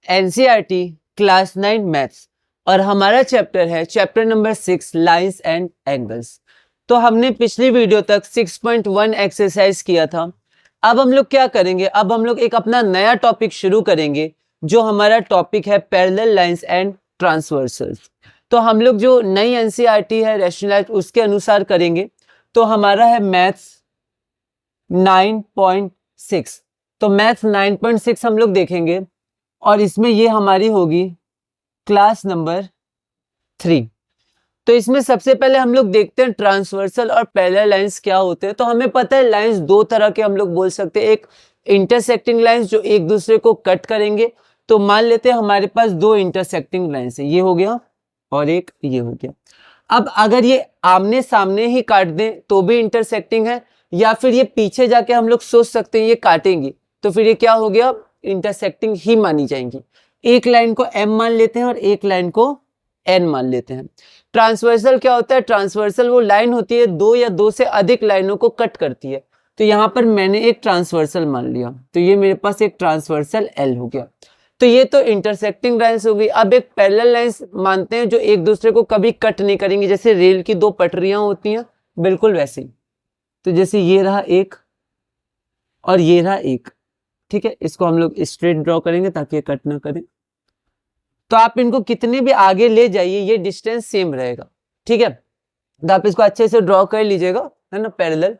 NCERT class 9 maths और हमारा chapter है chapter number 6 lines and angles. तो हमने पिछली वीडियो तक 6.1 एक्सरसाइज किया था। अब हम लोग क्या करेंगे, अब हम लोग एक अपना नया टॉपिक शुरू करेंगे जो हमारा टॉपिक है पैरेलल लाइंस एंड ट्रांसवर्सल्स। तो हम लोग जो नई एनसीईआरटी है रैशनलाइज्ड उसके अनुसार करेंगे। तो हमारा है मैथ्स 9.6। तो मैथ्स 9.6 हम लोग देखेंगे और इसमें ये हमारी होगी क्लास नंबर 3। तो इसमें सबसे पहले हम लोग देखते हैं ट्रांसवर्सल और पैरेलल लाइंस क्या होते हैं। तो हमें पता है लाइंस दो तरह के हम लोग बोल सकते हैं, एक इंटरसेक्टिंग लाइंस जो एक दूसरे को कट करेंगे। तो मान लेते हैं हमारे पास दो इंटरसेक्टिंग लाइंस है, ये हो गया और एक ये हो गया। अब अगर ये आमने सामने ही काट दें तो भी इंटरसेक्टिंग है, या फिर ये पीछे जाके हम लोग सोच सकते हैं ये काटेंगी तो फिर ये क्या हो गया, इंटरसेक्टिंग ही मानी जाएंगी। एक लाइन को एम मान लेते हैं और एक लाइन को एन मान लेते हैं। ट्रांसवर्सल क्या होता है, ट्रांसवर्सल वो लाइन होती है दो या दो से अधिक लाइनों को कट करती है। तो यहाँ पर मैंने एक ट्रांसवर्सल मान लिया तो ये मेरे पास एक ट्रांसवर्सल एल हो गया। तो ये तो इंटरसेक्टिंग लाइंस हो गई। अब एक पैरेलल लाइंस मानते हैं जो एक दूसरे को कभी कट नहीं करेंगी, जैसे रेल की दो पटरियां होती हैं बिल्कुल वैसे ही। तो जैसे ये रहा एक और ये रहा एक, ठीक है, इसको हम लोग स्ट्रेट ड्रॉ करेंगे ताकि ये कट ना करें। तो आप इनको कितने भी आगे ले जाइए ये डिस्टेंस सेम रहेगा, ठीक है। तो आप इसको अच्छे से ड्रॉ कर लीजिएगा, है ना, पैरेलल।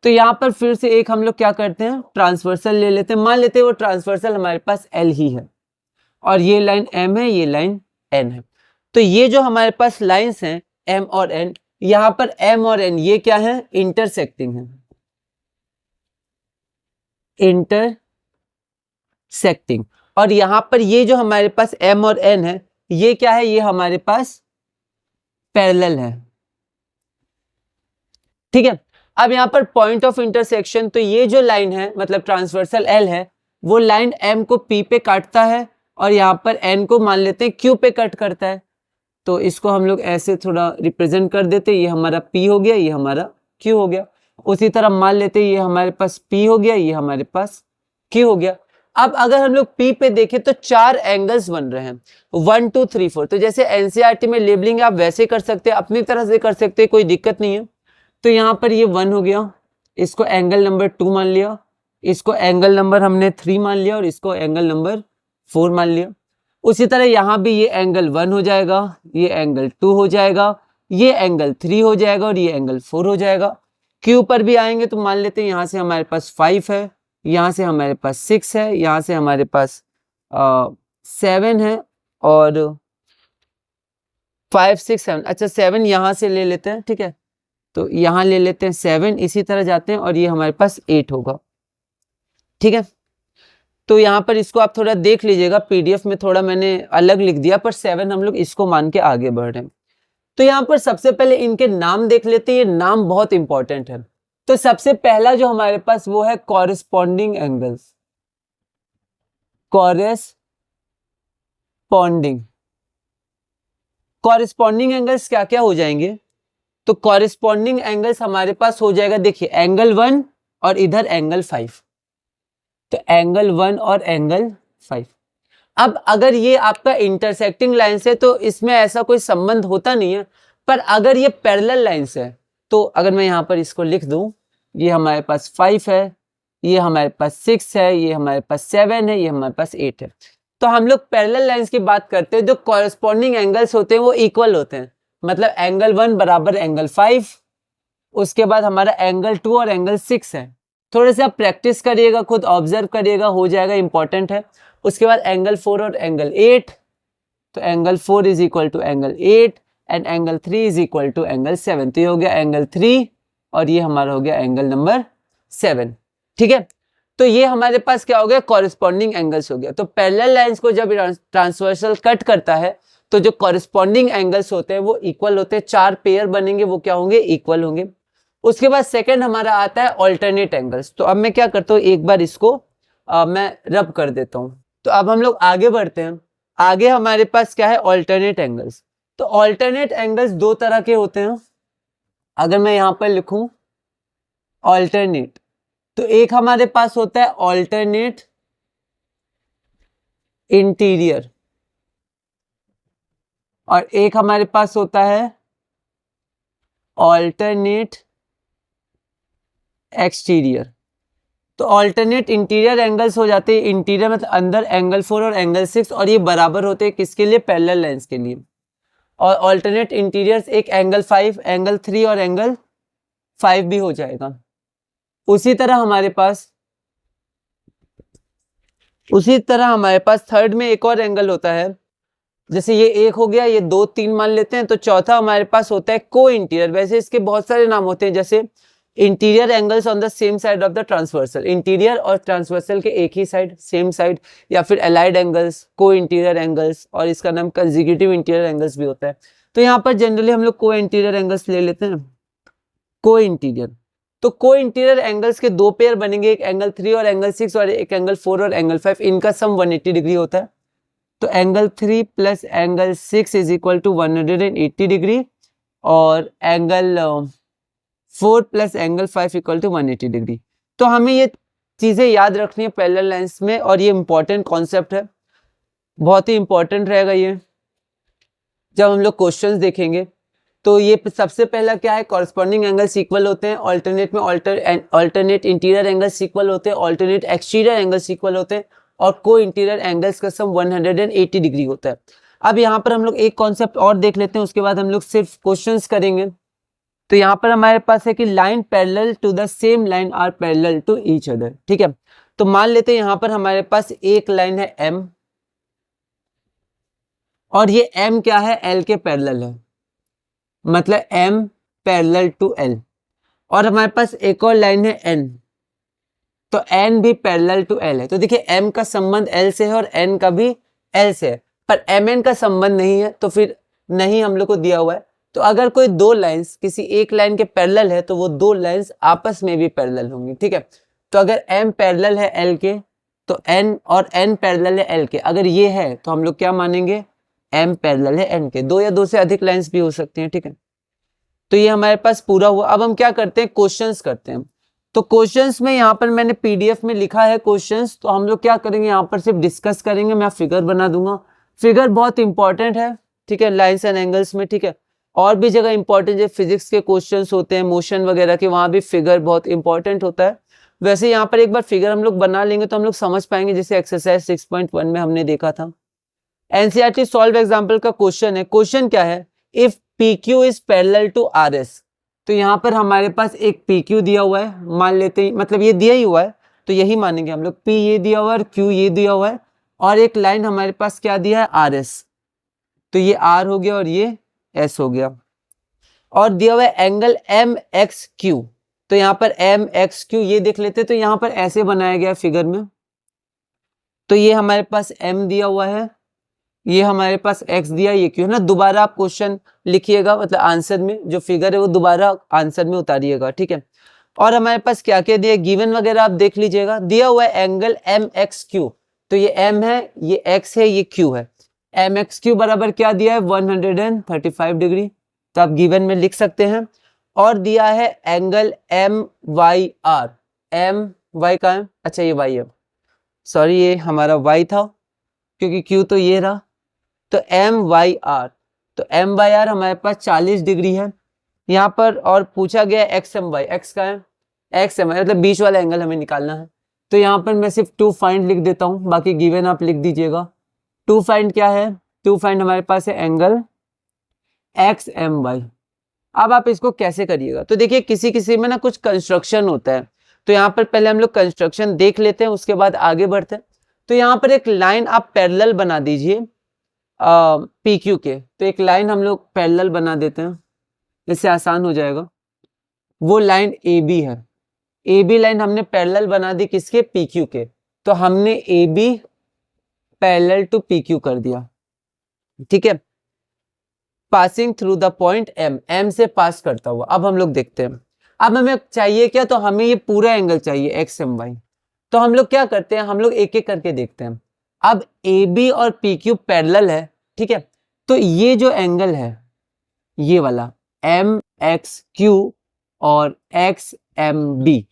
तो यहाँ पर फिर से एक हम लोग क्या करते हैं, ट्रांसवर्सल ले लेते हैं। मान लेते हैं वो ट्रांसवर्सल हमारे पास एल ही है और ये लाइन एम है, ये लाइन एन है। तो ये जो हमारे पास लाइंस हैं एम और एन, यहाँ पर एम और एन ये क्या है, इंटरसेक्टिंग है, इंटरसेक्टिंग। और यहाँ पर ये जो हमारे पास एम और एन है ये क्या है, ये हमारे पास पैरेलल है, ठीक है। अब यहाँ पर पॉइंट ऑफ इंटरसेक्शन, तो ये जो लाइन है मतलब ट्रांसवर्सल एल है वो लाइन एम को पी पे काटता है और यहाँ पर एन को मान लेते हैं क्यू पे कट करता है। तो इसको हम लोग ऐसे थोड़ा रिप्रेजेंट कर देते, ये हमारा पी हो गया, ये हमारा क्यू हो गया। उसी तरह मान लेते ये हमारे पास पी हो गया, ये हमारे पास क्यू हो गया। अब अगर हम लोग पी पे देखें तो चार एंगल्स बन रहे हैं 1 2 3 4। तो जैसे एनसीईआरटी में लेबलिंग आप वैसे कर सकते हैं, अपनी तरह से कर सकते हैं, कोई दिक्कत नहीं है। तो यहाँ पर ये 1 हो गया, इसको एंगल नंबर 2 मान लिया, इसको एंगल नंबर हमने 3 मान लिया और इसको एंगल नंबर 4 मान लिया। उसी तरह यहाँ भी ये एंगल 1 हो जाएगा, ये एंगल 2 हो जाएगा, ये एंगल 3 हो जाएगा और ये एंगल 4 हो जाएगा। क्यू पर भी आएंगे तो मान लेते हैं यहाँ से हमारे पास 5 है, यहाँ से हमारे पास 6 है, यहाँ से हमारे पास 7 है और 5 6 7। अच्छा 7 यहाँ से ले लेते हैं, ठीक है, तो यहाँ ले लेते हैं 7, इसी तरह जाते हैं और ये हमारे पास 8 होगा, ठीक है। तो यहाँ पर इसको आप थोड़ा देख लीजिएगा, पीडीएफ में थोड़ा मैंने अलग लिख दिया पर 7 हम लोग इसको मान के आगे बढ़ रहे हैं। तो यहाँ पर सबसे पहले इनके नाम देख लेते हैं, ये नाम बहुत इंपॉर्टेंट है। तो सबसे पहला जो हमारे पास वो है कॉरेस्पॉन्डिंग एंगल्स, कॉरेस्पॉन्डिंग एंगल्स क्या क्या हो जाएंगे। तो कॉरेस्पॉन्डिंग एंगल्स हमारे पास हो जाएगा, देखिए एंगल 1 और इधर एंगल 5। तो एंगल 1 और एंगल 5। अब अगर ये आपका इंटरसेक्टिंग लाइंस है तो इसमें ऐसा कोई संबंध होता नहीं है, पर अगर ये पैरेलल लाइंस है तो अगर मैं यहाँ पर इसको लिख दूं, ये हमारे पास 5 है, ये हमारे पास 6 है, ये हमारे पास 7 है, ये हमारे पास 8 है। तो हम लोग पैरेलल लाइंस की बात करते हैं, जो कॉरेस्पॉन्डिंग एंगल्स होते हैं वो इक्वल होते हैं, मतलब एंगल 1 बराबर एंगल 5, उसके बाद हमारा एंगल 2 और एंगल 6 है। थोड़े से आप प्रैक्टिस करिएगा, खुद ऑब्जर्व करिएगा, हो जाएगा, इंपॉर्टेंट है। उसके बाद एंगल 4 और एंगल 8, तो angle 4 is equal to angle 8 and angle 3 is equal to angle 7। तो ये हो गया एंगल 3 और ये हमारा हो गया एंगल नंबर 7, ठीक है। तो ये हमारे पास क्या हो गया, कॉरेस्पॉन्डिंग एंगल्स हो गया। तो पैरेलल लाइंस को जब ट्रांसवर्सल कट करता है तो जो कॉरेस्पॉन्डिंग एंगल्स होते हैं वो इक्वल होते हैं, चार पेयर बनेंगे, वो क्या होंगे, इक्वल होंगे। उसके बाद सेकंड हमारा आता है ऑल्टरनेट एंगल्स। तो अब मैं क्या करता हूँ, एक बार इसको मैं रब कर देता हूँ। तो अब हम लोग आगे बढ़ते हैं। आगे हमारे पास क्या है, ऑल्टरनेट एंगल्स। तो ऑल्टरनेट एंगल्स दो तरह के होते हैं। अगर मैं यहाँ पर लिखूं ऑल्टरनेट, तो एक हमारे पास होता है ऑल्टरनेट इंटीरियर और एक हमारे पास होता है ऑल्टरनेट एक्सटीरियर। तो ऑल्टरनेट इंटीरियर एंगल्स हो जाते हैं, इंटीरियर मतलब अंदर, एंगल 4 और एंगल 6, और ये बराबर होते हैं किसके लिए? पैरेलल लाइंस के लिए। और ऑल्टरनेट इंटीरियर्स एक एंगल 5, एंगल 3 और एंगल 5 भी हो जाएगा। उसी तरह हमारे पास थर्ड में एक और एंगल होता है, जैसे ये एक हो गया, ये 2 3 मान लेते हैं, तो चौथा हमारे पास होता है को इंटीरियर। वैसे इसके बहुत सारे नाम होते हैं, जैसे interior angles on the same side of the transversal, interior और ट्रांसवर्सल के एक ही साइड, सेम साइड, या फिर एलाइड एंगल्स, को इंटीरियर एंगल्स, और इसका नाम कंसेक्यूटिव इंटीरियर एंगल्स भी होता है। तो यहाँ पर जनरली हम लोग को इंटीरियर एंगल्स ले लेते हैं। को इंटीरियर, तो को इंटीरियर एंगल्स के 2 पेयर बनेंगे, एक एंगल 3 और एंगल 6, और एक एंगल 4 और एंगल 5, इनका सम 180 डिग्री होता है। तो angle 3 plus angle 6 is equal to 180 degree, और angle 4 plus angle 5 equal to 180 degree. तो हमें ये चीजें याद रखनी है पैरेलल लाइंस में, और ये इंपॉर्टेंट कॉन्सेप्ट है, बहुत ही इंपॉर्टेंट रहेगा ये जब हम लोग क्वेश्चंस देखेंगे। तो ये सबसे पहला क्या है, कॉरस्पॉन्डिंग एंगल्स इक्वल होते हैं, ऑल्टरनेट में ऑल्टरनेट इंटीरियर एंगल्स इक्वल होते हैं, ऑल्टरनेट एक्सटीरियर एंगल्स इक्वल होते हैं, और को इंटीरियर एंगल्स का सम 180 डिग्री होता है। अब यहाँ पर हम लोग एक कॉन्सेप्ट और देख लेते हैं, उसके बाद हम लोग सिर्फ क्वेश्चंस करेंगे। तो यहाँ पर हमारे पास है कि line parallel to the same line are parallel to each other, ठीक है। तो मान लेते हैं यहाँ पर हमारे पास एक लाइन है M, और ये M क्या है, L के पैरेलल है, मतलब M पैरेलल टू L। और हमारे पास एक और लाइन है N, तो N भी पैरेलल टू L है। तो देखिए M का संबंध L से है और N का भी L से है, पर MN का संबंध नहीं है, तो फिर नहीं हम लोग को दिया हुआ है। तो अगर कोई दो लाइंस किसी एक लाइन के पैरेलल है, तो वो दो लाइंस आपस में भी पैरेलल होंगी, ठीक है। तो अगर M पैरेलल है L के, तो N और N पैरेलल है L के, अगर ये है तो हम लोग क्या मानेंगे, M पैरेलल है N के। दो या दो से अधिक लाइंस भी हो सकती हैं, ठीक है। तो ये हमारे पास पूरा हुआ। अब हम क्या करते हैं, क्वेश्चंस करते हैं। तो क्वेश्चंस में यहाँ पर मैंने PDF में लिखा है क्वेश्चंस, तो हम लोग क्या करेंगे, यहाँ पर सिर्फ डिस्कस करेंगे। मैं फिगर बना दूंगा, फिगर बहुत इंपॉर्टेंट है, ठीक है, लाइंस एंड एंगल्स में, ठीक है। और भी जगह इंपॉर्टेंट है, फिजिक्स के क्वेश्चंस होते हैं, मोशन वगैरह के, वहां भी फिगर बहुत इंपॉर्टेंट होता है। वैसे यहाँ पर एक बार फिगर हम लोग बना लेंगे तो हम लोग समझ पाएंगे, जैसे एक्सरसाइज 6.1 में हमने देखा था। NCERT सॉल्व एग्जाम्पल का क्वेश्चन है। क्वेश्चन क्या है, if PQ is parallel to RS। तो यहाँ पर हमारे पास एक PQ दिया हुआ है, मान लेते हैं, मतलब ये दिया ही हुआ है तो यही मानेंगे हम लोग, P ये दिया हुआ है और Q ये दिया हुआ है, और एक लाइन हमारे पास क्या दिया है, RS। तो ये R हो गया और ये S हो गया, और दिया हुआ है एंगल MXQ। तो यहाँ पर MXQ ये देख लेते, तो यहाँ पर ऐसे बनाया गया फिगर में। तो ये हमारे पास M दिया हुआ है, ये हमारे पास X दिया, ये Q है ना। दोबारा आप क्वेश्चन लिखिएगा, मतलब आंसर में जो फिगर है वो दोबारा आंसर में उतारिएगा, ठीक है। और हमारे पास क्या क्या दिया, गिवन वगैरह आप देख लीजिएगा। दिया हुआ है एंगल MXQ, तो ये M है, ये X है, ये Q है। MXQ बराबर क्या दिया है, 135 डिग्री, तो आप गिवन में लिख सकते हैं। और दिया है एंगल MYR, MY का है, अच्छा ये Y है, सॉरी ये हमारा Y था क्योंकि Q तो ये रहा। तो MYR, तो MYR हमारे पास 40 डिग्री है यहाँ पर। और पूछा गया XMY, X का है, XMY मतलब बीच वाला एंगल हमें निकालना है। तो यहाँ पर मैं सिर्फ 2 फाइंड लिख देता हूँ, बाकी गिवन आप लिख दीजिएगा। 2 फाइंड क्या है, 2 फाइंड हमारे पास है एंगल XMY। अब आप इसको कैसे करिएगा, तो देखिए किसी किसी में ना कुछ कंस्ट्रक्शन होता है, तो यहाँ पर पहले हम लोग कंस्ट्रक्शन देख लेते हैं, उसके बाद आगे बढ़ते हैं। तो यहाँ पर एक लाइन आप पैरेलल बना दीजिए PQ के, तो एक लाइन हम लोग पैरेलल बना देते हैं, इससे आसान हो जाएगा। वो लाइन AB है, AB लाइन हमने पैरेलल बना दी किसके, PQ के। तो हमने AB पैरेलल टू PQ कर दिया, ठीक है, passing through the point M से पास करता हुआ। अब हम लोग देखते हैं, अब हमें चाहिए क्या, तो हमें ये पूरा एंगल चाहिए XMY। तो हम लोग क्या करते हैं, हम लोग एक एक करके देखते हैं। अब AB और PQ पैरेलल है, ठीक है, तो ये जो एंगल है ये वाला MXQ और XMB,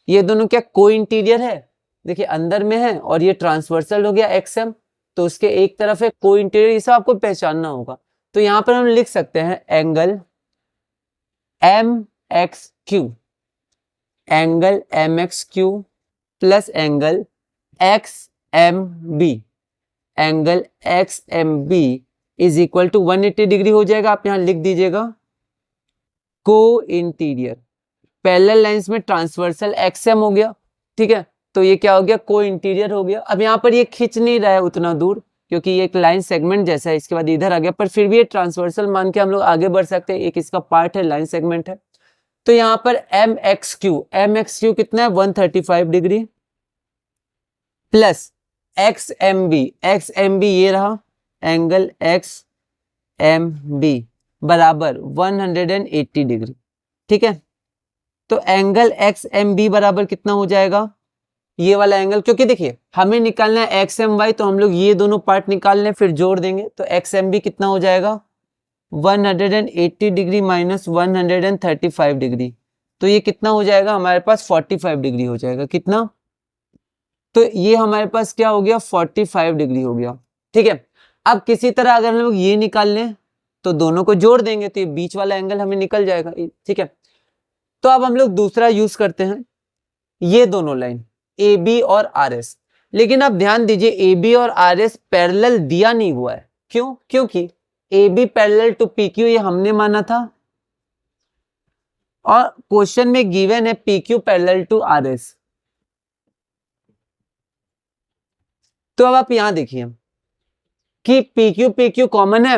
ये दोनों क्या को इंटीरियर है, देखिए अंदर में है, और ये ट्रांसवर्सल हो गया XM, तो उसके एक तरफ है को इंटीरियर, ये सब आपको पहचानना होगा। तो यहाँ पर हम लिख सकते हैं angle MXQ, angle MXQ plus angle XMB, angle XMB is equal to 180 degree हो जाएगा। आप यहाँ लिख दीजिएगा को इंटीरियर, पैरेलल लाइंस में ट्रांसवर्सल XM हो गया, ठीक है, तो ये क्या हो गया, को इंटीरियर हो गया। अब यहाँ पर ये खिंच नहीं रहा है उतना दूर, क्योंकि ये एक लाइन सेगमेंट जैसा है, इसके बाद इधर आ गया, पर फिर भी ये ट्रांसवर्सल मान के हम लोग आगे बढ़ सकते हैं, एक इसका पार्ट है, लाइन सेगमेंट है। तो यहाँ पर MXQ कितना है 135 डिग्री प्लस XMB ये रहा एंगल XMB बराबर 180 डिग्री, ठीक है। तो एंगल XMB बराबर कितना हो जाएगा, ये वाला एंगल, क्योंकि देखिए हमें निकालना है XMY, तो हम लोग ये दोनों पार्ट निकाल लें फिर जोड़ देंगे। तो XMB कितना हो जाएगा 180 डिग्री माइनस 135 डिग्री, तो ये कितना हो जाएगा हमारे पास 45 डिग्री हो जाएगा। कितना, तो ये हमारे पास क्या हो गया 45 डिग्री हो गया, ठीक है। अब किसी तरह अगर हम लोग ये निकाल लें तो दोनों को जोड़ देंगे तो ये बीच वाला एंगल हमें निकल जाएगा, ठीक है। तो अब हम लोग दूसरा यूज करते हैं, ये दोनों लाइन AB और RS, लेकिन अब ध्यान दीजिए AB और RS पैरेलल दिया नहीं हुआ है, क्यों, क्योंकि AB पैरेलल टू PQ ये हमने माना था, और क्वेश्चन में गिवन है PQ पैरेलल टू RS। तो अब आप यहां देखिए कि PQ कॉमन है,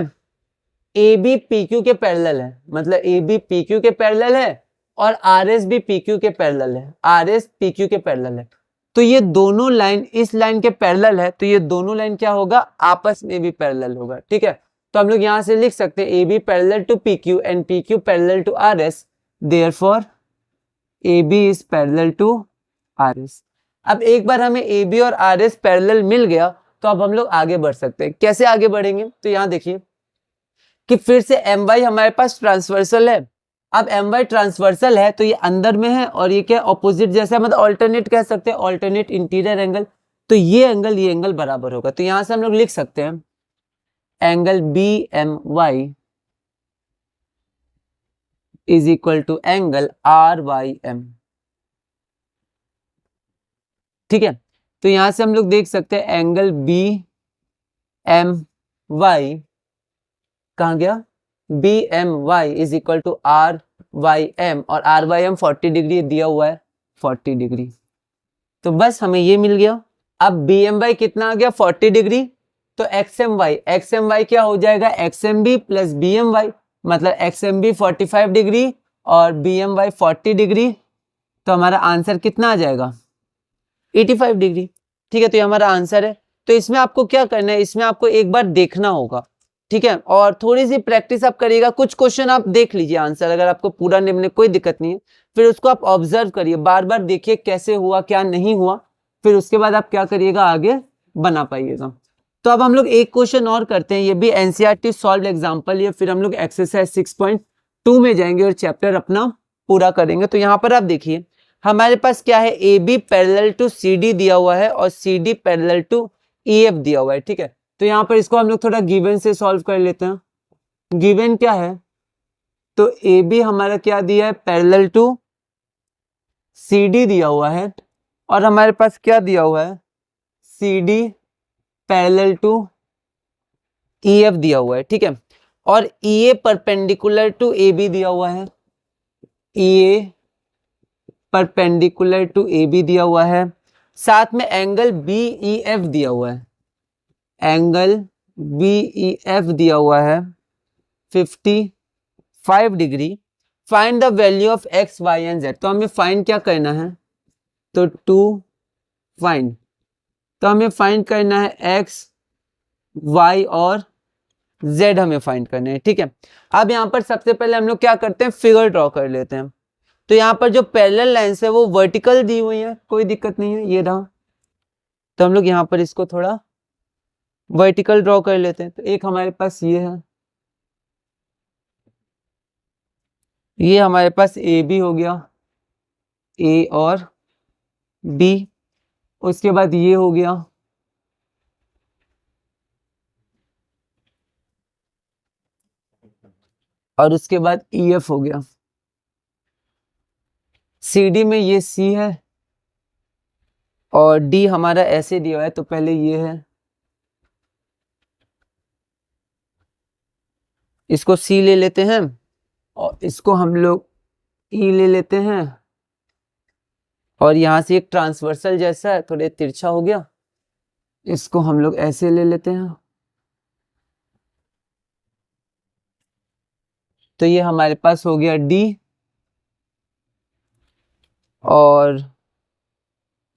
AB PQ के पैरेलल है, मतलब AB PQ के पैरेलल है और RS भी PQ के पैरेलल है, RS PQ के पैरेलल है। तो ये दोनों लाइन इस लाइन के पैरेलल है, तो ये दोनों लाइन क्या होगा, आपस में भी पैरेलल होगा, ठीक है। तो हम लोग यहां से लिख सकते हैं AB parallel to PQ and PQ parallel to RS, therefore AB is parallel to RS। अब एक बार हमें AB और RS पैरेलल मिल गया तो अब हम लोग आगे बढ़ सकते हैं। कैसे आगे बढ़ेंगे, तो यहां देखिए कि फिर से MY हमारे पास ट्रांसवर्सल है। अब MY ट्रांसवर्सल है तो ये अंदर में है और ये क्या ऑपोजिट जैसा, मतलब ऑल्टरनेट कह सकते हैं, ऑल्टरनेट इंटीरियर एंगल। तो ये एंगल बराबर होगा, तो यहां से हम लोग लिख सकते हैं angle BMY is equal to angle RYM, ठीक है। तो यहां से हम लोग देख सकते हैं एंगल BMY कहां गया, BMY is equal to RYM, और RYM 40 डिग्री दिया हुआ है 40 डिग्री, तो बस हमें ये मिल गया। अब BMY कितना आ गया 40 डिग्री, तो XMY क्या हो जाएगा XMB प्लस BMY, मतलब XMB 45 डिग्री और BMY 40 डिग्री, तो हमारा आंसर कितना आ जाएगा 85 डिग्री, ठीक है। तो ये हमारा आंसर है। तो इसमें आपको क्या करना है, इसमें आपको एक बार देखना होगा, ठीक है, और थोड़ी सी प्रैक्टिस आप करिएगा। कुछ क्वेश्चन आप देख लीजिए आंसर, अगर आपको पूरा नहीं मिले कोई दिक्कत नहीं है, फिर उसको आप ऑब्जर्व करिए, बार बार देखिए कैसे हुआ क्या नहीं हुआ, फिर उसके बाद आप क्या करिएगा आगे बना पाइएगा। तो अब हम लोग एक क्वेश्चन और करते हैं, ये भी NCERT सॉल्व एग्जाम्पल है, फिर हम लोग एक्सरसाइज 6.2 में जाएंगे और चैप्टर अपना पूरा करेंगे। तो यहाँ पर आप देखिए हमारे पास क्या है, AB पैरेलल टू CD दिया हुआ है और CD पैरेलल टू EF दिया हुआ है, ठीक है। तो यहाँ पर इसको हम लोग थोड़ा गिवन से सॉल्व कर लेते हैं। गिवन क्या है, तो AB हमारा क्या दिया है पैरेलल टू CD दिया हुआ है, और हमारे पास क्या दिया हुआ है CD पैरेलल टू EF दिया हुआ है, ठीक है। और EA परपेंडिकुलर टू AB दिया हुआ है, EA परपेंडिकुलर टू AB दिया हुआ है, साथ में एंगल BEF दिया हुआ है, एंगल BEF दिया हुआ है 55 degree. Find the value of X, Y and Z। तो हमें फाइंड क्या करना है, तो हमें फाइंड करना है X, Y और Z हमें फाइंड करना है, ठीक है। अब यहाँ पर सबसे पहले हम लोग क्या करते हैं, फिगर ड्रॉ कर लेते हैं। तो यहाँ पर जो पैरेलल लाइंस है वो वर्टिकल दी हुई है, कोई दिक्कत नहीं है, ये रहा। तो हम लोग यहाँ पर इसको थोड़ा वर्टिकल ड्रॉ कर लेते हैं। तो एक हमारे पास ये है, ये हमारे पास AB हो गया, A और B, उसके बाद ये हो गया, और उसके बाद EF हो गया। CD में ये C है और D हमारा ऐसे दिया हुआ है, तो पहले ये है, इसको C ले लेते हैं और इसको हम लोग E ले लेते हैं, और यहां से एक ट्रांसवर्सल जैसा है, थोड़े तिरछा हो गया, इसको हम लोग ऐसे ले लेते हैं। तो ये हमारे पास हो गया D, और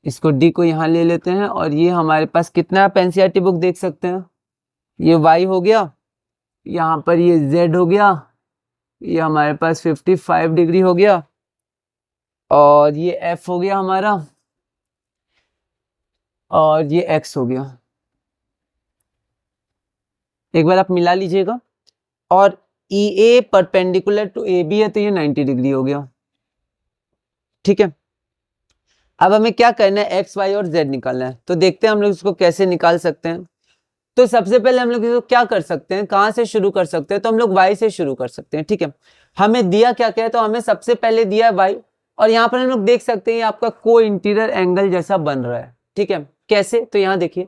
इसको D को यहाँ ले लेते हैं, और ये हमारे पास कितना, आप एनसीईआरटी बुक देख सकते हैं, ये Y हो गया, यहाँ पर ये Z हो गया, ये हमारे पास 55 डिग्री हो गया, और ये F हो गया हमारा, और ये X हो गया। एक बार आप मिला लीजिएगा, और EA परपेंडिकुलर टू AB है, तो ये 90 डिग्री हो गया। ठीक है, अब हमें क्या करना है, X, Y और Z निकालना है। तो देखते हैं हम लोग इसको कैसे निकाल सकते हैं। तो सबसे पहले हम लोग इसको क्या कर सकते हैं, कहाँ से शुरू कर सकते हैं, तो हम लोग Y से शुरू कर सकते हैं। ठीक है, हमें दिया क्या क्या है, तो हमें सबसे पहले दिया है Y, और यहाँ पर हम लोग देख सकते हैं आपका को इंटीरियर एंगल जैसा बन रहा है। ठीक है, कैसे, तो यहाँ देखिए,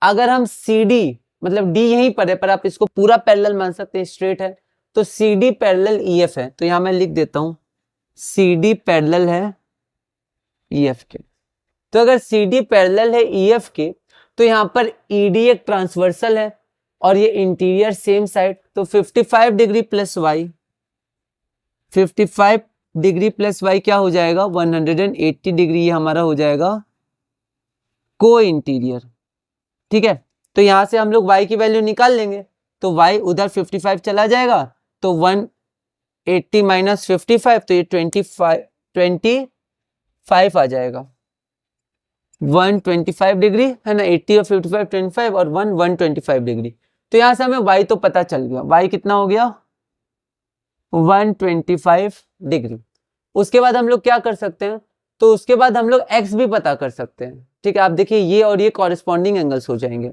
अगर हम CD, मतलब D यहीं पर है, पर आप इसको पूरा पैरेलल मान सकते हैं, स्ट्रेट है, तो CD पैरेलल EF है, तो यहाँ मैं लिख देता हूँ CD पैरेलल है EF के। तो अगर CD पैरेलल है EF के, तो यहाँ पर ED एक ट्रांसवर्सल है, और ये इंटीरियर सेम साइड, तो 55 degree plus Y, 55 degree plus Y क्या हो जाएगा, 180 डिग्री, ये हमारा हो जाएगा को इंटीरियर। ठीक है, तो यहां से हम लोग Y की वैल्यू निकाल लेंगे, तो Y उधर 55 चला जाएगा, तो 180 माइनस 55, तो ये 25 आ जाएगा, 125 डिग्री है ना, 80 और 55 25, और 125 डिग्री। तो यहां से हमें Y तो पता चल गया, Y कितना हो गया, 125 डिग्री। उसके बाद हम लोग क्या कर सकते हैं, तो उसके बाद हम लोग X भी पता कर सकते हैं। ठीक है, आप देखिए ये और ये कॉरेस्पॉन्डिंग एंगल्स हो जाएंगे।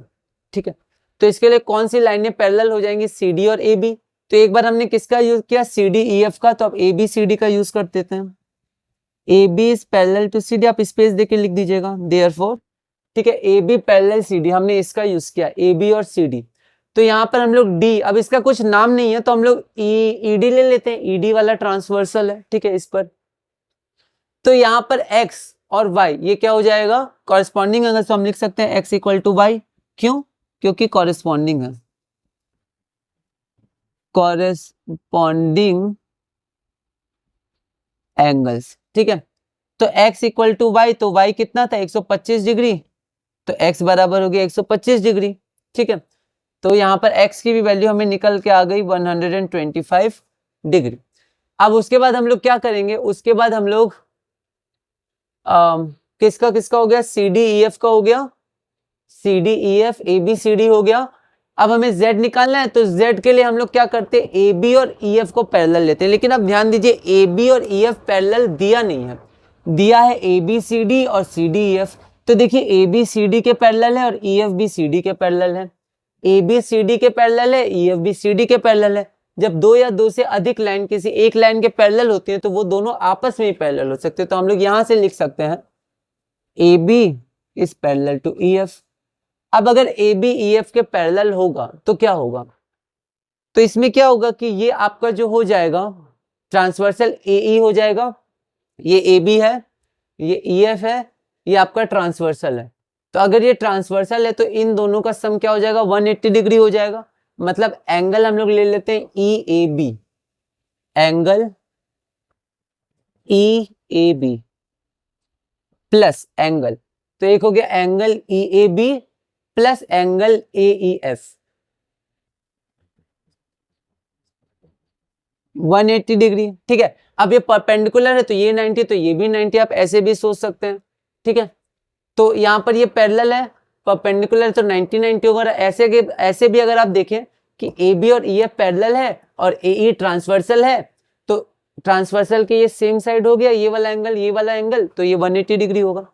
ठीक है, तो इसके लिए कौन सी लाइनें पैरेलल हो जाएंगी, CD और AB। तो एक बार हमने किसका यूज किया, CD EF का, तो अब AB CD का यूज कर देते हैं। AB is parallel to CD, आप स्पेस देके लिख दीजिएगा, देयरफॉर। ठीक है, AB पैरेलल CD, हमने इसका यूज किया, AB और CD। तो यहाँ पर हम लोग D, अब इसका कुछ नाम नहीं है, तो हम लोग ED ले लेते हैं, ED वाला ट्रांसवर्सल है। ठीक है, इस पर, तो यहाँ पर X और Y ये क्या हो जाएगा, कॉरेस्पॉन्डिंग एंगल, तो हम लिख सकते हैं X इक्वल टू Y। क्यों, क्योंकि कॉरेस्पॉन्डिंग है, कॉरेस्पॉन्डिंग एंगल्स। ठीक है, तो X इक्वल टू Y, तो Y कितना था, 125 डिग्री, तो X बराबर हो गया 125 डिग्री। ठीक है, तो यहाँ पर X की भी वैल्यू हमें निकल के आ गई 125 डिग्री। अब उसके बाद हम लोग क्या करेंगे, उसके बाद हम लोग किसका किसका हो गया, CD EF का हो गया, CD EF AB CD हो गया। अब हमें Z निकालना है, तो Z के लिए हम लोग क्या करते हैं, AB और EF को पैरेलल लेते हैं। लेकिन अब ध्यान दीजिए, AB और EF पैरेलल दिया नहीं है, दिया है ABCD और CDEF। तो देखिए ABCD के पैरेलल है और EF भी CD के पैरेलल है, ABCD के पैरेलल है, EF भी CD के पैरेलल है। जब दो या दो से अधिक लाइन किसी एक लाइन के पैरेलल होती है, तो वो दोनों आपस में ही पैरेलल हो सकते हैं। तो हम लोग यहां से लिख सकते हैं AB is parallel to EF। अब अगर AB EF के पैरेलल होगा तो क्या होगा, तो इसमें क्या होगा कि ये आपका जो हो जाएगा ट्रांसवर्सल AE हो जाएगा, ये AB है, ये EF है, ये आपका ट्रांसवर्सल है। तो अगर ये ट्रांसवर्सल है, तो इन दोनों का सम क्या हो जाएगा, 180 डिग्री हो जाएगा। मतलब एंगल हम लोग ले लेते हैं EAB, angle EAB plus angle, तो एक हो गया angle EAB plus angle AEF, 180 degree. ठीक है, अब ये परपेंडिकुलर है, तो ये 90, तो ये भी 90, आप ऐसे भी सोच सकते हैं। ठीक है, तो यहाँ पर ये पैरेलल है, परपेंडिकुलर, तो 90 90 होगा। ऐसे भी अगर आप देखें कि AB और EF पैरेलल है और AE ट्रांसवर्सल है, तो ट्रांसवर्सल के ये सेम साइड हो गया, ये वाला एंगल, ये वाला एंगल, तो ये 180 डिग्री होगा।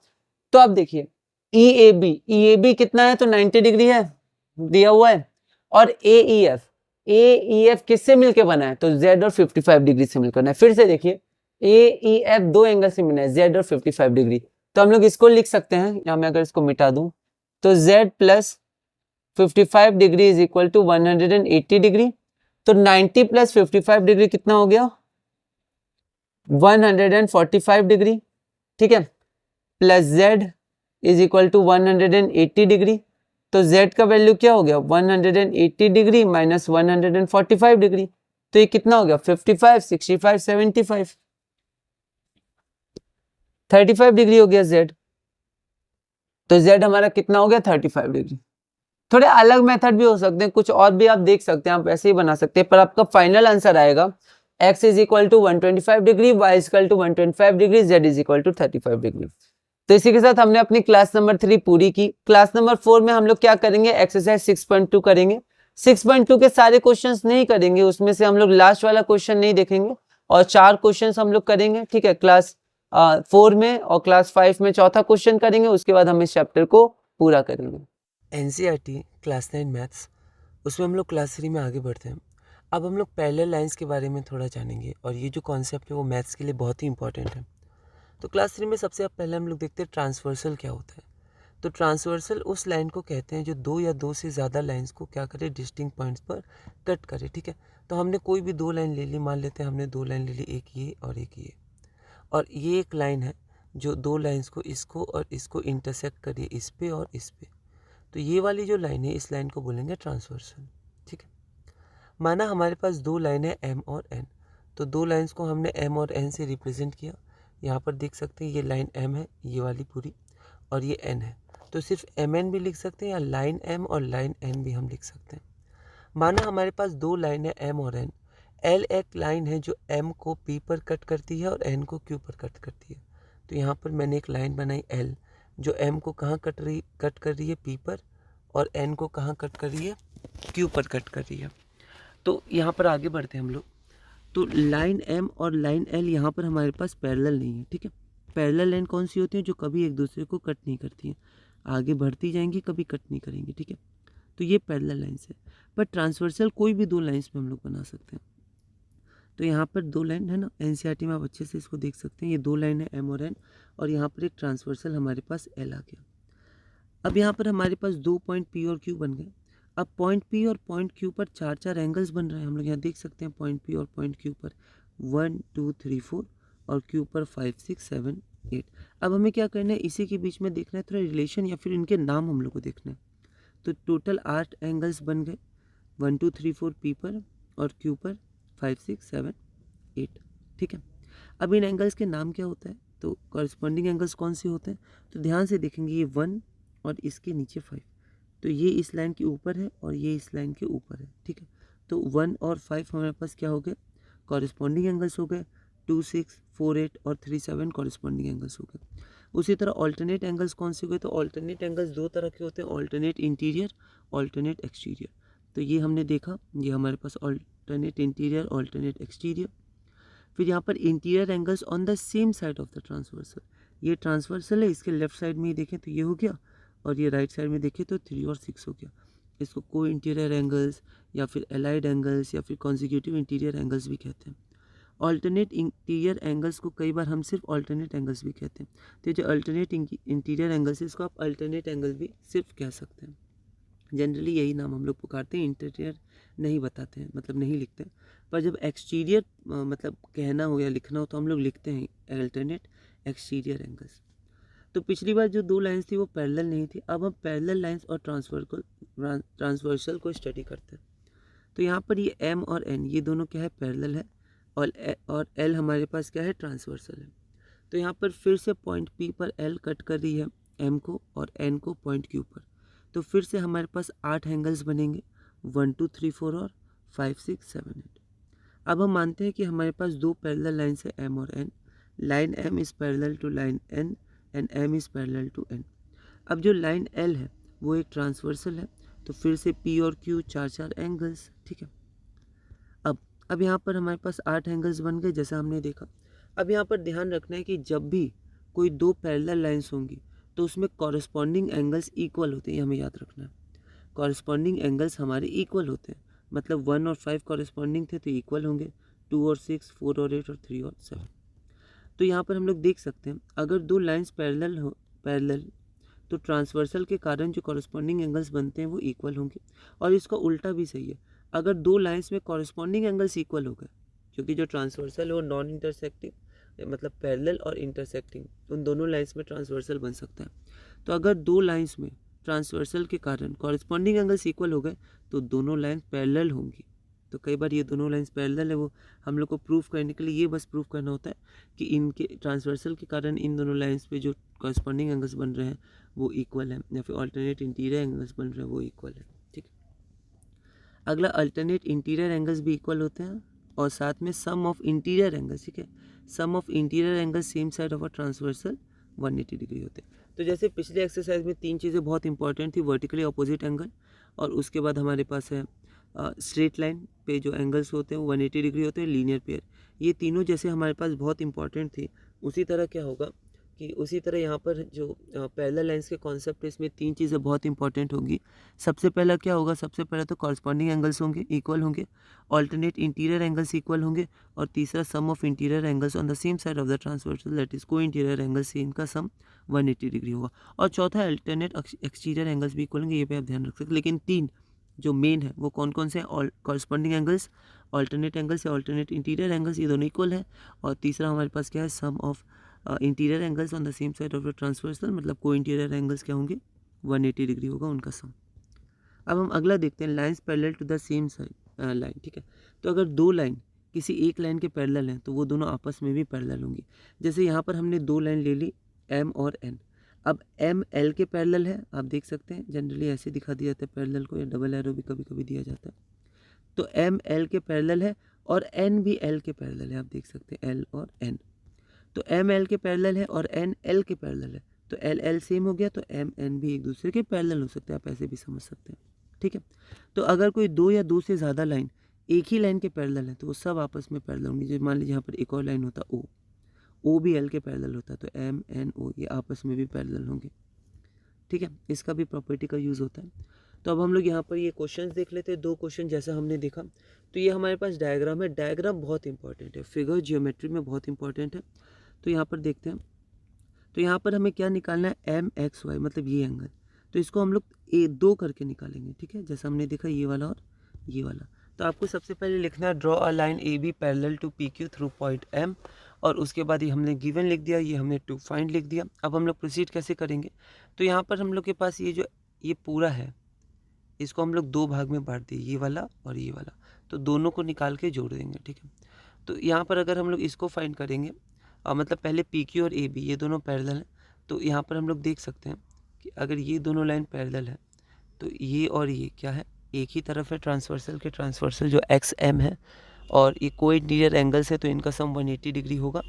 तो आप देखिए EAB कितना है, तो 90 डिग्री है, दिया हुआ है, और AEF ए ई एफ किससे मिलके बना है, तो जेड और 55 डिग्री से मिलकर बना है। फिर से देखिए ए ई एफ दो एंगल से मिला है, जेड और 55 डिग्री। तो हम लोग इसको लिख सकते हैं, या मैं अगर इसको मिटा दूं तो z plus 55 degree is equal to 180 degree. तो 90 प्लस 55 डिग्री कितना हो गया, 145 डिग्री, ठीक है, plus z is equal to 180 degree. तो z का वैल्यू क्या हो गया, 180 डिग्री माइनस 145 डिग्री। तो ये कितना हो गया, 55, 65, 75, 35 डिग्री हो गया z। तो z हमारा कितना हो गया, 35 डिग्री। थोड़े अलग मेथड भी हो सकते हैं, कुछ और भी आप देख सकते हैं, आप ऐसे ही बना सकते हैं, पर आपका फाइनल आंसर आएगा x is equal to 125 degree, y is equal to 125 degree, z is equal to 35 degree. तो इसी के साथ हमने अपनी क्लास नंबर 3 पूरी की। क्लास नंबर 4 में हम लोग क्या करेंगे, एक्सरसाइज 6.2 करेंगे। 6.2 के सारे क्वेश्चंस नहीं करेंगे, उसमें से हम लोग लास्ट वाला क्वेश्चन नहीं देखेंगे, और 4 क्वेश्चंस हम लोग करेंगे, ठीक है, क्लास 4 में, और क्लास 5 में चौथा क्वेश्चन करेंगे। उसके बाद हम इस चैप्टर को पूरा करेंगे। एनसीईआरटी क्लास 9 मैथ्स, उसमें हम लोग क्लास 3 में आगे बढ़ते हैं। अब हम लोग पैरेलल लाइंस के बारे में थोड़ा जानेंगे, और ये जो कॉन्सेप्ट है वो मैथ्स के लिए बहुत ही इंपॉर्टेंट है। तो क्लास 3 में सबसे पहले हम लोग देखते हैं ट्रांसवर्सल क्या होता है। तो ट्रांसवर्सल उस लाइन को कहते हैं जो दो या दो से ज़्यादा लाइंस को क्या करे, डिस्टिंक्ट पॉइंट्स पर कट करे, ठीक है। तो हमने कोई भी दो लाइन ले ली, मान लेते हैं हमने दो लाइन ले ली, एक ये और एक ये, और ये एक लाइन है जो दो लाइंस को, इसको और इसको इंटरसेक्ट करिए, इस पे और इस पे। तो ये वाली जो लाइन है, इस लाइन को बोलेंगे ट्रांसवर्सल, ठीक है। माना हमारे पास दो लाइन है m और n, तो दो लाइंस को हमने m और n से रिप्रेजेंट किया। यहाँ पर देख सकते हैं ये लाइन m है, ये वाली पूरी, और ये n है। तो सिर्फ mn भी लिख सकते हैं, या लाइन m और लाइन n भी हम लिख सकते हैं। माना हमारे पास दो लाइन है m और n, l एक लाइन है जो m को p पर कट करती है और n को q पर कट करती है। तो यहाँ पर मैंने एक लाइन बनाई l, जो m को कहाँ कट कर रही है, p पर, और n को कहाँ कट कर रही है, q पर कट कर रही है। तो यहाँ पर आगे बढ़ते हैं हम लोग। तो लाइन m और लाइन l यहाँ पर हमारे पास पैरेलल नहीं है, ठीक है। पैरेलल लाइन कौन सी होती है, जो कभी एक दूसरे को कट नहीं करती हैं, आगे बढ़ती जाएंगी, कभी कट नहीं करेंगी, ठीक है। तो ये पैरेलल लाइंस है। पर ट्रांसवर्सल कोई भी दो लाइंस में हम लोग बना सकते हैं। तो यहाँ पर दो लाइन है ना, एनसीईआरटी में आप अच्छे से इसको देख सकते हैं, ये दो लाइन है m और n, और यहाँ पर एक ट्रांसवर्सल हमारे पास l आ गया। अब यहाँ पर हमारे पास दो पॉइंट p और q बन गए। अब पॉइंट P और पॉइंट Q पर चार चार एंगल्स बन रहे हैं, हम लोग यहाँ देख सकते हैं पॉइंट P और पॉइंट Q पर 1 2 3 4 और Q पर 5 6 7 8। अब हमें क्या करना है, इसी के बीच में देखना है थोड़ा रिलेशन, या फिर इनके नाम हम लोग को देखना है। तो टोटल 8 एंगल्स बन गए, 1 2 3 4 P पर और Q पर 5 6 7 8, ठीक है। अब इन एंगल्स के नाम क्या होता है, तो कॉरस्पॉन्डिंग एंगल्स कौन से होते हैं, तो ध्यान से देखेंगे, ये 1 और इसके नीचे 5, तो ये इस लाइन के ऊपर है और ये इस लाइन के ऊपर है, ठीक है। तो 1 और 5 हमारे पास क्या हो गए, कॉरस्पॉन्डिंग एंगल्स हो गए। 2 6 4 8 और 3 7 कॉरस्पॉन्डिंग एंगल्स हो गए। उसी तरह ऑल्टरनेट एंगल्स कौन से हो गए, तो ऑल्टरनेट एंगल्स दो तरह के होते हैं, ऑल्टरनेट इंटीरियर, ऑल्टरनेट एक्सटीरियर। तो ये हमने देखा, ये हमारे पास ऑल्टरनेट इंटीरियर, ऑल्टरनेट एक्सटीरियर। फिर यहाँ पर interior angles on the same side of the transversal, ये ट्रांसवर्सल है, इसके लेफ्ट साइड में ही देखें तो ये हो गया, और ये राइट साइड में देखें तो 3 और 6 हो गया। इसको को इंटीरियर एंगल्स या फिर एलाइड एंगल्स या फिर कॉन्जिक्यूटिव इंटीरियर एंगल्स भी कहते हैं। ऑल्टरनेट इंटीरियर एंगल्स को कई बार हम सिर्फ ऑल्टरनेट एंगल्स भी कहते हैं। तो जो अल्टरनेट इंटीरियर एंगल्स है, इसको आप अल्टरनेट एंगल भी सिर्फ कह सकते हैं। जनरली यही नाम हम लोग पुकारते हैं, इंटीरियर नहीं बताते हैं, मतलब नहीं लिखते हैं। पर जब एक्सटीरियर मतलब कहना हो या लिखना हो तो हम लोग लिखते हैं अल्टरनेट एक्सटीरियर एंगल्स। तो पिछली बार जो दो लाइंस थी वो पैरेलल नहीं थी, अब हम पैरेलल लाइंस और ट्रांसवर्सल को स्टडी करते हैं। तो यहाँ पर ये m और n ये दोनों क्या है, पैरेलल है, और l हमारे पास क्या है, ट्रांसवर्सल है। तो यहाँ पर फिर से पॉइंट P पर l कट कर रही है m को और n को पॉइंट Q पर। तो फिर से हमारे पास 8 एंगल्स बनेंगे, 1 2 3 4 और 5 6 7 8। अब हम मानते हैं कि हमारे पास दो पैरेलल लाइंस है m और n। Line m is parallel to line n and m is parallel to n। अब जो लाइन l है वो एक ट्रांसवर्सल है, तो फिर से p और q चार चार एंगल्स, ठीक है। अब यहाँ पर हमारे पास 8 एंगल्स बन गए, जैसा हमने देखा। अब यहाँ पर ध्यान रखना है कि जब भी कोई दो पैरेलल लाइंस होंगी तो उसमें कॉरस्पॉन्डिंग एंगल्स इक्वल होते हैं, ये हमें याद रखना है। कॉरस्पॉन्डिंग एंगल्स हमारे इक्वल होते हैं। मतलब 1 और 5 कॉरेस्पॉन्डिंग थे तो इक्वल होंगे, 2 और 6, 4 और 8 और 3 और 7। तो यहाँ पर हम लोग देख सकते हैं अगर दो लाइंस पैरेलल तो ट्रांसवर्सल के कारण जो कॉरेस्पॉन्डिंग एंगल्स बनते हैं वो इक्वल होंगे। और इसका उल्टा भी सही है, अगर दो लाइंस में कॉरेस्पॉन्डिंग एंगल्स इक्वल हो गए, क्योंकि जो ट्रांसवर्सल है वो नॉन इंटरसेक्टिंग मतलब पैरेलल और इंटरसेक्टिंग उन दोनों लाइंस में ट्रांसवर्सल बन सकता है। तो अगर दो लाइंस में ट्रांसवर्सल के कारण कॉरेस्पॉन्डिंग एंगल्स इक्वल हो गए तो दोनों लाइंस पैरेलल होंगी। तो कई बार ये दोनों लाइंस पैरेलल है, वो हम लोग को प्रूफ करने के लिए ये बस प्रूफ करना होता है कि इनके ट्रांसवर्सल के कारण इन दोनों लाइंस पे जो कॉरेस्पॉन्डिंग एंगल्स बन रहे हैं वो इक्वल है, या फिर अल्टरनेट इंटीरियर एंगल्स बन रहे हैं वो इक्वल है। ठीक है, अगला अल्टरनेट इंटीरियर एंगल्स भी इक्वल होते हैं और साथ में सम ऑफ इंटीरियर एंगल्स। ठीक है, sum of interior angles same side of a transversal 180 degree होते हैं। तो जैसे पिछले एक्सरसाइज में तीन चीज़ें बहुत इंपॉर्टेंट थी, वर्टिकली अपोजिट एंगल, और उसके बाद हमारे पास है स्ट्रेट लाइन पे जो एंगल्स होते हैं वो 180 डिग्री होते हैं, लीनियर पेयर। ये तीनों जैसे हमारे पास बहुत इंपॉर्टेंट थी, उसी तरह क्या होगा कि उसी तरह यहाँ पर जो पैरेलल लाइंस के कॉन्सेप्ट है इसमें तीन चीज़ें बहुत इंपॉर्टेंट होंगी। सबसे पहला क्या होगा, सबसे पहले तो कॉरस्पॉन्डिंग एंगल्स होंगे, इक्वल होंगे, ऑल्टरनेट इंटीरियर एंगल्स इक्वल होंगे, और तीसरा sum of interior angles on the same side of the transversal that is co interior angles से इनका सम 180 डिग्री होगा। और चौथा अल्टरनेट एक्सटीरियर एंगल्स भी इक्वल होंगे, ये पे आप ध्यान रख सकते हैं। लेकिन तीन जो मेन है वो कौन कौन से हैं, कॉरस्पॉन्डिंग एंगल्स, ऑल्टरनेट एंगल्स या ऑल्टरनेट इंटीरियर एंगल्स, ये दोनों इक्वल है। और तीसरा हमारे पास क्या है, sum of interior angles on the same side of the transversal, मतलब को इंटीरियर एंगल्स क्या होंगे, 180 डिग्री होगा उनका सम। अब हम अगला देखते हैं, lines parallel to the same side line. ठीक है, तो अगर दो लाइन किसी एक लाइन के पैरेलल हैं तो वो दोनों आपस में भी पैरेलल होंगी। जैसे यहाँ पर हमने दो लाइन ले ली एम और एन। अब एम एल के पैरेलल है, आप देख सकते हैं जनरली ऐसे दिखा दिया जाता है पैरेलल को, या डबल एरो भी कभी कभी दिया जाता है। तो एम एल के पैरेलल है और एन भी एल के पैरेलल है, आप देख सकते हैं एल और एन। तो एम एल के पैरेलल है और एन एल के पैरेलल है, तो एल एल सेम हो गया, तो एम एन भी एक दूसरे के पैरेलल हो सकते हैं, आप ऐसे भी समझ सकते हैं। ठीक है, तो अगर कोई दो या दो से ज़्यादा लाइन एक ही लाइन के पैरेलल है तो वो सब आपस में पैरेलल होंगे। जैसे मान लीजिए यहाँ पर एक और लाइन होता ओ, ओ भी एल के पैरेलल होता है, तो एम एन ओ ये आपस में भी पैरेलल होंगे। ठीक है, इसका भी प्रॉपर्टी का यूज़ होता है। तो अब हम लोग यहाँ पर ये क्वेश्चंस देख लेते हैं, दो क्वेश्चन जैसा हमने देखा। तो ये हमारे पास डायग्राम है, डायग्राम बहुत इंपॉर्टेंट है, फिगर जियोमेट्री में बहुत इंपॉर्टेंट है। तो यहाँ पर देखते हैं, तो यहाँ पर हमें क्या निकालना है, एम एक्स वाई, मतलब ये एंगल। तो इसको हम लोग ए दो करके निकालेंगे। ठीक है, जैसा हमने देखा ये वाला और ये वाला। तो आपको सबसे पहले लिखना है, draw a line A B parallel to P Q through point M, और उसके बाद ये हमने गिवन लिख दिया, ये हमने टू फाइंड लिख दिया। अब हम लोग प्रोसीड कैसे करेंगे, तो यहाँ पर हम लोग के पास ये जो ये पूरा है इसको हम लोग दो भाग में बांट दिए, ये वाला और ये वाला, तो दोनों को निकाल के जोड़ देंगे। ठीक है, तो यहाँ पर अगर हम लोग इसको फाइंड करेंगे मतलब पहले पी क्यू और ए बी ये दोनों पैरेलल हैं, तो यहाँ पर हम लोग देख सकते हैं कि अगर ये दोनों लाइन पैरेलल है तो ये और ये क्या है, एक ही तरफ है ट्रांसवर्सल के, ट्रांसवर्सल जो एक्स एम है, और ये को इंटीरियर एंगल्स है तो इनका सम 180 डिग्री होगा।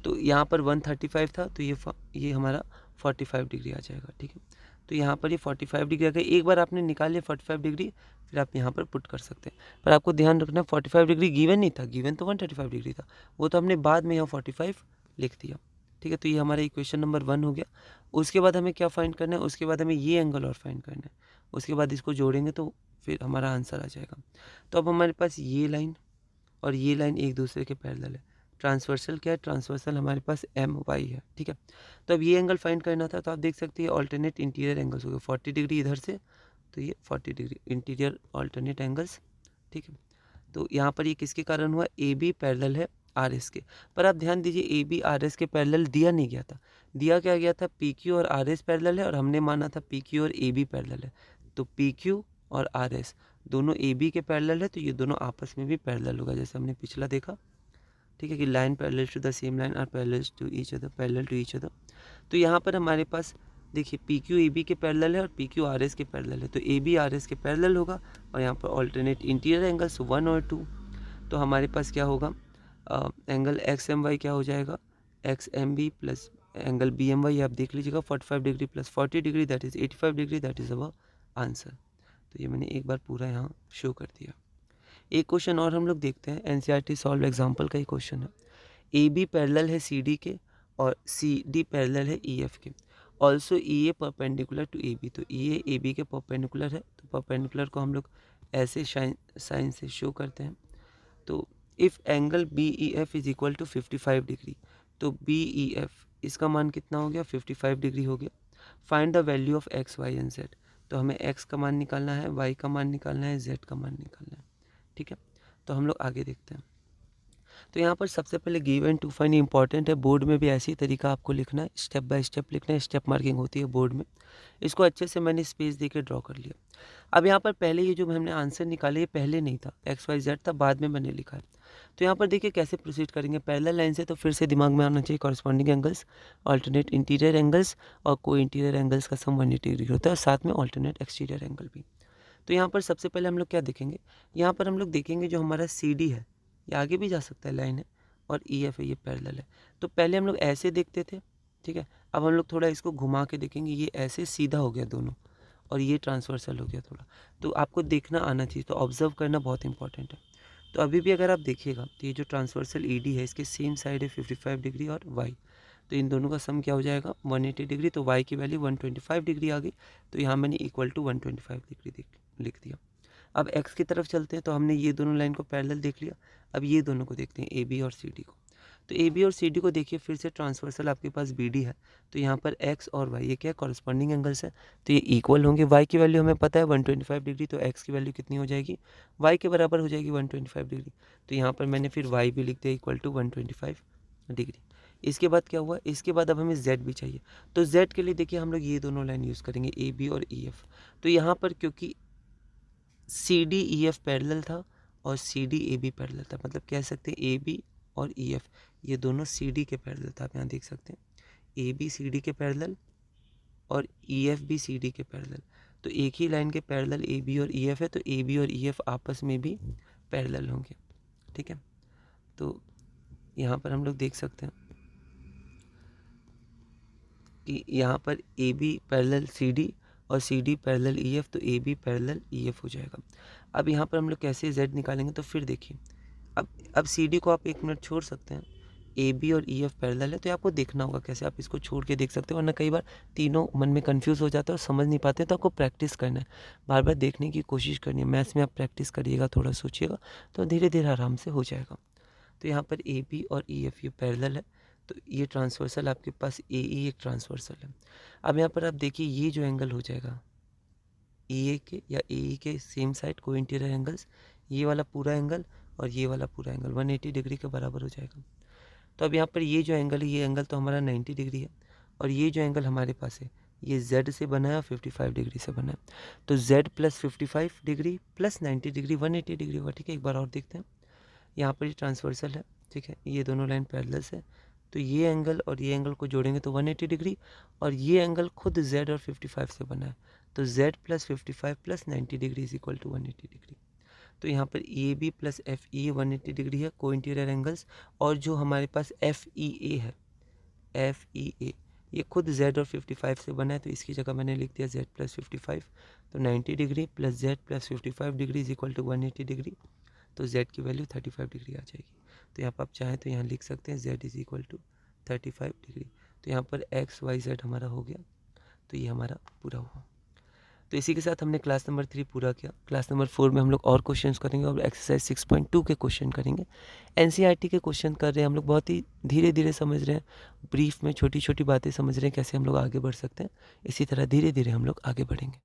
तो यहाँ पर 135 था तो ये हमारा 45 डिग्री आ जाएगा। ठीक है, तो यहाँ पर ये 45 डिग्री आ गया। एक बार आपने निकाल लिया 45 डिग्री फिर आप यहाँ पर पुट कर सकते हैं, पर आपको ध्यान रखना 45 डिग्री गिवन नहीं था, गिवन तो 135 डिग्री था, वो तो हमने बाद में यहाँ 45 लिख दिया। ठीक है, तो ये हमारा इक्वेशन नंबर 1 हो गया। उसके बाद हमें क्या फाइंड करना है, उसके बाद हमें ये एंगल और फाइंड करना है, उसके बाद इसको जोड़ेंगे तो फिर हमारा आंसर आ जाएगा। तो अब हमारे पास ये लाइन और ये लाइन एक दूसरे के पैरेलल है। ट्रांसवर्सल क्या है, ट्रांसवर्सल हमारे पास एम वाई है। ठीक है, तो अब ये एंगल फाइंड करना था, तो आप देख सकते हैं ऑल्टरनेट इंटीरियर एंगल्स हो गए 40 डिग्री इधर से, तो ये 40 डिग्री इंटीरियर ऑल्टरनेट एंगल्स। ठीक है, तो यहाँ पर ये किसके कारण हुआ, ए बी पैरेलल है आर एस के। पर आप ध्यान दीजिए ए बी आर एस के पैरेलल दिया नहीं गया था, दिया क्या गया था, पी क्यू और आर एस पैरेलल है, और हमने माना था पी क्यू और ए बी पैरेलल है। तो पी क्यू और आर एस दोनों ए बी के पैरेलल है, तो ये दोनों आपस में भी पैरेलल होगा, जैसे हमने पिछला देखा। ठीक है, कि line parallel to the same line are parallel to each other. तो यहाँ पर हमारे पास देखिए पी क्यू ए बी के पैरेलल है और पी क्यू आर एस के पैरेलल है, तो ए बी आर एस के पैरेलल होगा, और यहाँ पर ऑल्टरनेट इंटीरियर एंगल्स 1 और 2। तो हमारे पास क्या होगा, एंगल एक्स एम वाई क्या हो जाएगा, X M B plus angle B M Y, आप देख लीजिएगा 45 degree plus 40 degree that is 85 degree, that is our answer. तो ये मैंने एक बार पूरा यहाँ शो कर दिया। एक क्वेश्चन और हम लोग देखते हैं, एनसीईआरटी सॉल्व एग्जाम्पल का ही क्वेश्चन है। ए बी पैरेलल है सी डी के और सी डी पैरेलल है ई एफ के, also E A perpendicular to A B. तो ई ए बी के परपेंडिकुलर है, तो परपेंडिकुलर को हम लोग ऐसे साइन से शो करते हैं। तो if angle BEF is equal to 55 degree, तो BEF इसका मान कितना हो गया, 55 डिग्री हो गया। Find the value of x, y and z, तो हमें x का मान निकालना है, y का मान निकालना है, z का मान निकालना है। ठीक है, तो हम लोग आगे देखते हैं। तो यहाँ पर सबसे पहले give and to find important है, बोर्ड में भी ऐसी तरीका आपको लिखना है, स्टेप बाय स्टेप लिखना है, स्टेप मार्किंग होती है बोर्ड में। इसको अच्छे से मैंने स्पेस दे के ड्रॉ कर लिया। अब यहाँ पर पहले ये जो हमने आंसर निकाले, ये पहले नहीं था, XYZ था, बाद में मैंने लिखा है। तो यहाँ पर देखिए कैसे प्रोसीड करेंगे। पैरेलल लाइन से तो फिर से दिमाग में आना चाहिए corresponding angles, alternate interior angles और को इंटीरियर एंगल्स का सम 180 डिग्री होता है, और साथ में अल्टरनेट एक्सटीरियर एंगल भी। तो यहाँ पर सबसे पहले हम लोग क्या देखेंगे, यहाँ पर हम लोग देखेंगे जो हमारा CD है, ये आगे भी जा सकता है, लाइन है, और EF है, ये पैरेलल है। तो पहले हम लोग ऐसे देखते थे, ठीक है, अब हम लोग थोड़ा इसको घुमा के देखेंगे, ये ऐसे सीधा हो गया दोनों, और ये ट्रांसवर्सल हो गया थोड़ा। तो आपको देखना आना चाहिए, तो ऑब्जर्व करना बहुत इंपॉर्टेंट है। तो अभी भी अगर आप देखिएगा तो ये जो ट्रांसवर्सल ED है, इसके सेम साइड है 55 डिग्री और Y, तो इन दोनों का सम क्या हो जाएगा, 180 डिग्री। तो Y की वैल्यू 125 डिग्री आ गई, तो यहाँ मैंने इक्वल टू 125 डिग्री लिख दिया। अब x की तरफ चलते हैं, तो हमने ये दोनों लाइन को पैरेलल देख लिया। अब ये दोनों को देखते हैं, AB और CD को। तो AB और CD को देखिए, फिर से ट्रांसवर्सल आपके पास BD है, तो यहाँ पर x और y ये क्या है, कॉरस्पॉन्डिंग एंगल्स है, तो ये इक्वल होंगे। y की वैल्यू हमें पता है 125 डिग्री, तो x की वैल्यू कितनी हो जाएगी, y के बराबर हो जाएगी 125 डिग्री। तो यहाँ पर मैंने फिर y भी लिख दिया इक्वल टू 125 डिग्री। इसके बाद क्या हुआ, इसके बाद अब हमें z भी चाहिए। तो z के लिए देखिए हम लोग ये दोनों लाइन यूज़ करेंगे, AB और EF। तो यहाँ पर क्योंकि CD EF पैरेलल था और CD AB पैरेलल था, मतलब कह सकते हैं AB और EF ये दोनों CD के पैरेलल था। आप यहाँ देख सकते हैं AB CD के पैरेलल और EF भी CD के पैरेलल। तो एक ही लाइन के पैरेलल AB और EF है, तो AB और EF आपस में भी पैरेलल होंगे। ठीक है, तो यहाँ पर हम लोग देख सकते हैं कि यहाँ पर AB पैरेलल CD और CD पैरेलल EF, तो AB पैरेलल EF हो जाएगा। अब यहाँ पर हम लोग कैसे Z निकालेंगे, तो फिर देखिए अब CD को आप 1 मिनट छोड़ सकते हैं, AB और EF पैरेलल है, तो आपको देखना होगा कैसे, आप इसको छोड़ के देख सकते हो, वरना कई बार तीनों मन में कंफ्यूज हो जाते हैं और समझ नहीं पाते, तो आपको प्रैक्टिस करना है, बार बार देखने की कोशिश करनी है। मैथ्स में आप प्रैक्टिस करिएगा, थोड़ा सोचिएगा, तो धीरे धीरे आराम से हो जाएगा। तो यहाँ पर AB और EF ये पैरेलल है, तो ये ट्रांसवर्सल आपके पास AE एक ट्रांसवर्सल है। अब यहाँ पर आप देखिए ये जो एंगल हो जाएगा EA के या AE के सेम साइड को इंटीरियर एंगल्स, ये वाला पूरा एंगल और ये वाला पूरा एंगल 180 डिग्री के बराबर हो जाएगा। तो अब यहाँ पर ये जो एंगल है, ये एंगल तो हमारा 90 डिग्री है, और ये जो एंगल हमारे पास है ये Z से बना है और 55 डिग्री से बना है। तो Z plus 55 degree plus 90 degree 180 degree होगा। ठीक है, एक बार और देखते हैं। यहाँ पर ये ट्रांसवर्सल है, ठीक है, ये दोनों लाइन पैरेलल है, तो ये एंगल और ये एंगल को जोड़ेंगे तो 180 डिग्री, और ये एंगल खुद Z और 55 से बना है, तो Z plus 55 plus 90 degree is equal to 180 degree. तो यहाँ पर AB प्लस FE 180 डिग्री है, को इंटीरियर एंगल्स, और जो हमारे पास FEA है, FEA ये खुद Z और 55 से बना है, तो इसकी जगह मैंने लिख दिया Z प्लस 55, तो 90 degree plus Z plus 55 degree is equal to 180 degree, तो Z की वैल्यू 35 डिग्री आ जाएगी। तो यहाँ पर आप चाहें तो यहाँ लिख सकते हैं Z is equal to 35 degree. तो यहाँ पर XYZ हमारा हो गया, तो ये हमारा पूरा हुआ। तो इसी के साथ हमने क्लास नंबर 3 पूरा किया। क्लास नंबर 4 में हम लोग और क्वेश्चंस करेंगे और एक्सरसाइज 6.2 के क्वेश्चन करेंगे। NCERT के क्वेश्चन कर रहे हैं हम लोग, बहुत ही धीरे धीरे समझ रहे हैं, ब्रीफ में छोटी छोटी बातें समझ रहे हैं कैसे हम लोग आगे बढ़ सकते हैं। इसी तरह धीरे धीरे हम लोग आगे बढ़ेंगे।